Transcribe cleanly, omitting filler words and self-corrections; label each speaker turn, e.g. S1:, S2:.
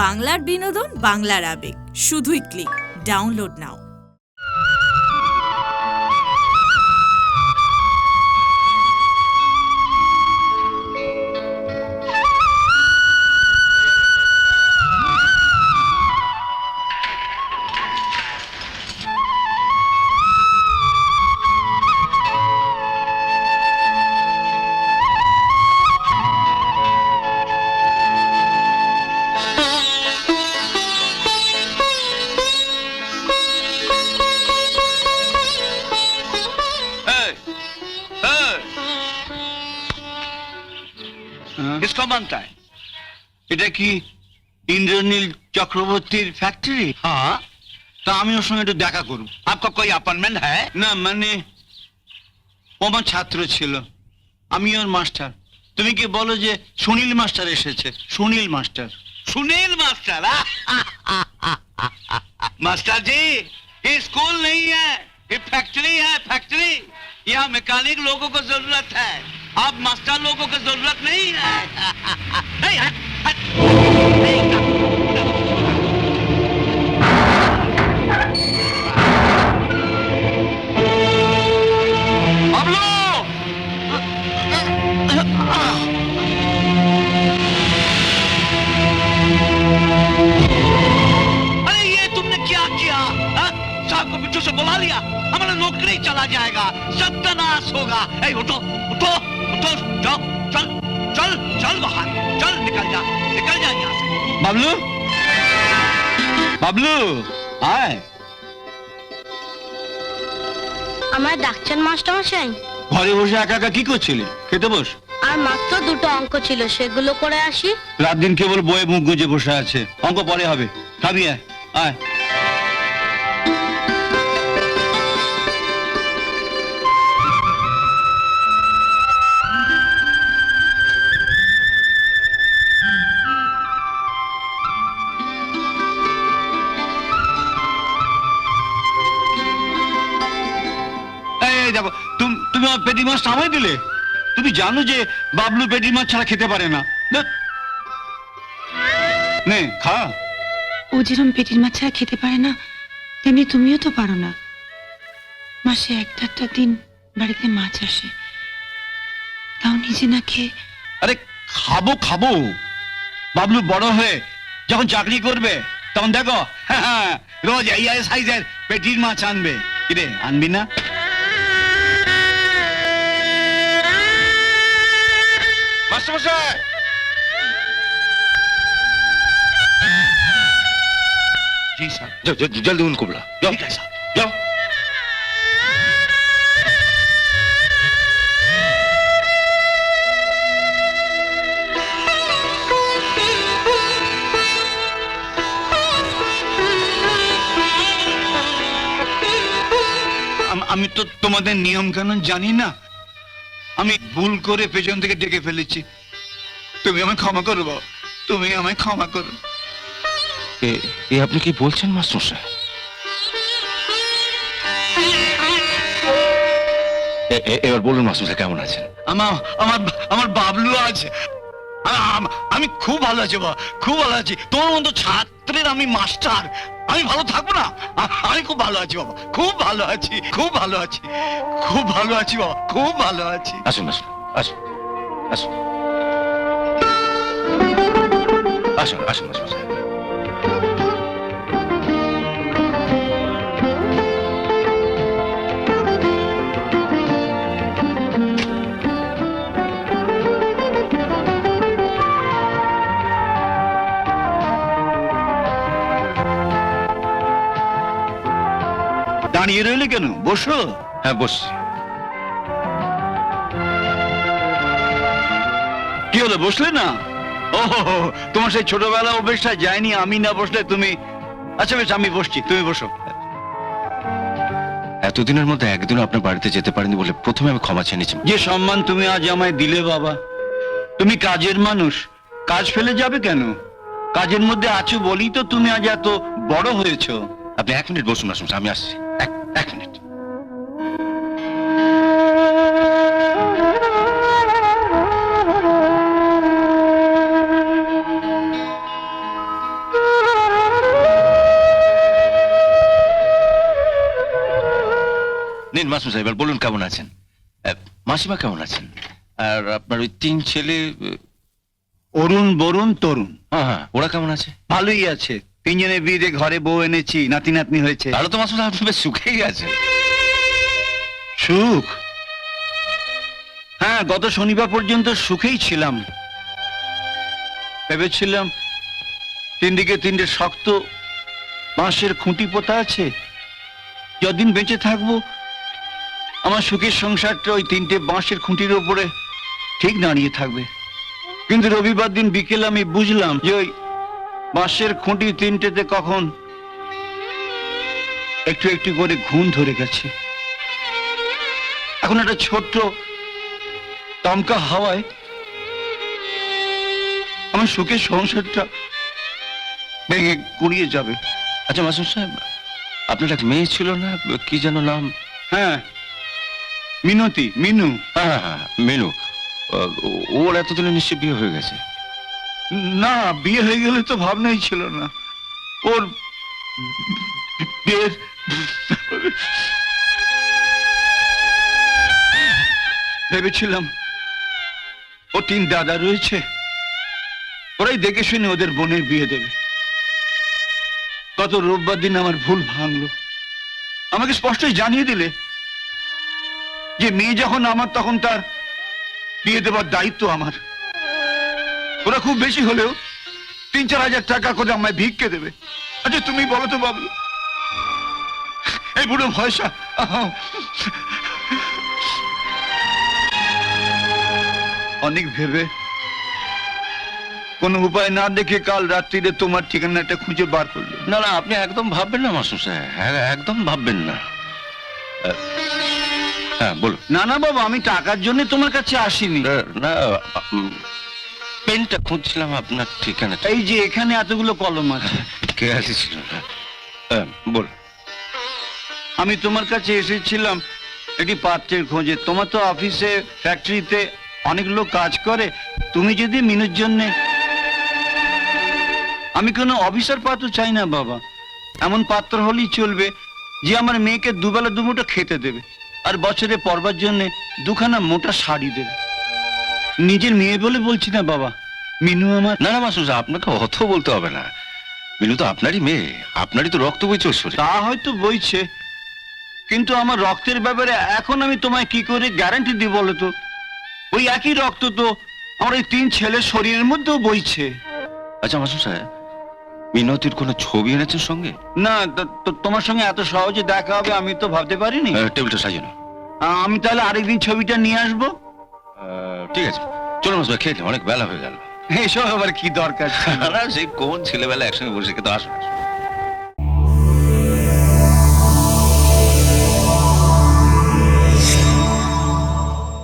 S1: বাংলার বিনোদন, বাংলার আবেগ, শুধুই ক্লিক। ডাউনলোড নাও।
S2: किसको बनता है? এটা কি इंद्रनील चक्रवर्तीर फैक्ट्री? हाँ, तो আমি ওর সঙ্গে একটু দেখা করব।
S3: आपका कोई अपॉइंटमेंट है?
S2: না মানে ও আমার ছাত্র ছিল, আমি ওর মাস্টার। তুমি কি বলো যে সুনীল মাস্টার এসেছে? Sunil master.
S3: Sunil master? Master ji, ये स्कूल नहीं है, ये फैक्ट्री है, फैक्ट्री। यहाँ मैकेनिक लोगों को जरूरत है, अब मास्टर लोगों को जरूरत नहीं है। नहीं, हट, हट, नहीं, बबलू! अरे ये तुमने क्या किया? हाँ? साहब को पीछे से बुला लिया, हमारा नौकरी चला जाएगा, सत्यानाश होगा। ए, उठो उठो उठो, जाओ, चल चल चल बाहर, चल निकल जा यहाँ से।
S2: বাবলু, বাবলু আয়।
S4: আমার ডাকছেন মাস্টারমশাই?
S2: ঘরে বসে একা একা কি করছিলি? খেতে বস।
S4: আর মাত্র দুটো অঙ্ক ছিল, সেগুলো করে আসি।
S2: রাত দিন কেবল বইয়ে মুখ গুজে বসে আছে, অঙ্ক পরে হবে। খাবি আয় আয়। এই দেখো, তুমি আমার পেটি মাছ থামাই দিলে। তুমি জানো যে বাবলু পেটি মাছ ছাড়া খেতে পারে না। নে খা।
S5: ও যেরকম পেটির মাছ ছাড়া খেতে পারে না, তেমনি তুমিও তো পারো না। মাসে একটা দিন বাড়িতে মাছ আসে, তাও নিজে না খেয়ে।
S2: আরে খাবো খাবো, বাবলু বড় হয়ে যখন চাকরি করবে তখন দেখো, হ্যাঁ, রোজ এই সাইজের পেটির মাছ আনবে। কিরে আনবি না?
S3: मास्टरमशाई! जी साहब। जल्दी उनको बुला। ठीक है साहब, जाओ।
S2: আমি তো তোমাদের নিয়ম কানুন জানি না, আমি ভুল করে পেছন থেকে ডেকে ফেলেছি। তুমি আমায় ক্ষমা করো বাবা, তুমি আমায় ক্ষমা করো।
S3: ये আপনি কি বলছেন মাস্টারমশাই? এবার বলুন মাস্টারমশাই, কেমন আছেন?
S2: আমার আমার আমার বাবলু আছে, আমি খুব ভালো আছি বাবা, খুব ভালো আছি। তোমার মতো ছাত্রের আমি মাস্টার, আমি ভালো থাকবো না? আমি খুব ভালো আছি বাবা, খুব ভালো আছি, খুব ভালো আছি, খুব ভালো আছি বাবা, খুব ভালো আছি।
S3: আসুন আসুন আসুন আসুন আসুন আসুন মাস্টারমশাই।
S2: দাঁড়িয়ে রইলে কেন? বসো।
S3: হ্যাঁ বসছি।
S2: কি হলো, বসলে না? ও তোমার সেই ছোটবেলা অভ্যেসটা যায়নি, আমি না বসলে তুমি। আচ্ছা বেশ, আমি বসছি, তুমি বসো।
S3: এতদিনের মধ্যে একদিনও আপনার বাড়িতে যেতে পারিনি বলে প্রথমে আমি ক্ষমা চেয়ে নিয়েছি।
S2: যে সম্মান তুমি আজ আমায় দিলে বাবা, তুমি কাজের মানুষ, কাজ ফেলে যাবে কেন? কাজের মধ্যে আছো বলেই তো তুমি আজ এত বড় হয়েছো।
S3: আপনি 1 মিনিট বসুন মাস্টারমশাই, আমি আসছি। এক মিনিট।
S6: নিন মাসমশাই, এবার বলুন কেমন আছেন? মাসিমা কেমন আছেন? আর আপনার ওই 3 ছেলে?
S2: অরুণ, বরুণ, তরুণ
S6: হ্যাঁ হ্যাঁ, ওরা কেমন আছে?
S2: ভালোই আছে। 3 জনের বিয়ে ঘরে বউ এনেছি, নাতি নাতনি হয়েছে।
S6: তাহলে তো মাসমশাই আপনি বেশ সুখেই আছেন।
S2: সুখ? হ্যাঁ, গত শনিবার পর্যন্ত সুখেই ছিলাম। ভেবেছিলাম 3 দিকে 3টে শক্ত বাঁশের খুঁটি পোতা আছে, যতদিন বেঁচে থাকবো আমার সুখের সংসারটা ওই 3টে বাঁশের খুঁটির উপরে ঠিক দাঁড়িয়ে থাকবে। কিন্তু রবিবার দিন বিকেলে আমি বুঝলাম যে ওই বাঁশের খুঁটি 3টেতে কখন একটু একটু করে ঘুণ ধরে গেছে। এখন একটা ছোট্ট দমকা হাওয়ায় আমার সুখের সংসারটা ভেঙে গুড়িয়ে যাবে।
S6: আচ্ছা মাসমশাই, আপনার এক মেয়ে ছিল না, কি যেন নাম?
S2: হ্যাঁ, মিনতি, মিনু।
S6: হ্যাঁ হ্যাঁ হ্যাঁ, মেনু। ওর এতদিনে নিশ্চয়ই বিয়ে হয়ে গেছে।
S2: না, বিয়ে হয়ে গেলে তো ভাবনাই ছিল না ওর বিয়ের। ভেবেছিলাম ও 3 দাদা রয়েছে, ওরাই দেখে শুনে ওদের বোনের বিয়ে দেবে। গত রোববার দিন আমার ভুল ভাঙলো। আমাকে স্পষ্টই জানিয়ে দিলে যে মেয়ে যখন আমার, তখন তার বিয়ে দেবার দায়িত্ব আমার। ওরা খুব বেশি হলেও 3-4 হাজার টাকা করে আমায় ভিক্ষে দেবে। আচ্ছা তুমি বলো তো বাবু, এই বুড়ো ভয়সা অনেক ভেবে কোনো উপায় না দেখে কাল রাত্রিরে তোমার ঠিকানাটা খুঁজে বার করলো।
S6: না না, আপনি একদম ভাববেন না মাসমশাই, একদম ভাববেন না। হ্যাঁ বলুন।
S2: না না বাবা, আমি টাকার জন্য তোমার কাছে আসিনি।
S6: না, পেনটা খুঁজছিলাম আপনার ঠিকানাটা।
S2: এই যে এখানে এতগুলো কলম আছে।
S6: কে আসছিল? বল।
S2: আমি তোমার কাছে এসেছিলাম একটি পাত্রের খোঁজে। তোমার তো অফিসে, ফ্যাক্টরিতে অনেক লোক কাজ করে। তুমি যদি মিনুর জন্য। আমি কোনো অফিসার পাত্র চাই না বাবা, এমন পাত্র হলেই চলবে যে আমার মেয়েকে দুবেলা দুমুঠো খেতে দেবে, আর বছরে পরবার জন্য 2খানা মোটা শাড়ি দেবে। নিজের মেয়ে বলে বলছি না বাবা, মিনু আমার।
S6: না না মাসমশাই, আপনাকে অত বলতে হবে না। মিনু তো আপনারই মেয়ে, আপনারই তো রক্ত বইছে ওর শরীরে।
S2: তা হয়তো বইছে, কিন্তু আমার রক্তের ব্যাপারে এখন আমি তোমায় কি করে গ্যারান্টি দিই বলো তো? ওই একই রক্ত তো আমার ওই 3 ছেলের শরীরের মধ্যেও বইছে।
S6: আচ্ছা মাসমশাই, মিনতির কোনো ছবি এনেছেন সঙ্গে?
S2: না, তোমার সঙ্গে এত সহজে দেখা হবে আমি তো ভাবতে পারিনি।
S6: টেবিলটা সাজানো।
S2: আমি তাহলে আরেকদিন ছবিটা নিয়ে আসবো।
S6: ঠিক আছে, চলুন মাসমশাই, খেয়ে নিন, অনেক বেলা হয়ে গেল।
S2: এসব আবার কি দরকার ছিল?
S6: সেই কোন ছেলেবেলা একসঙ্গে বসে খেতে আসুন।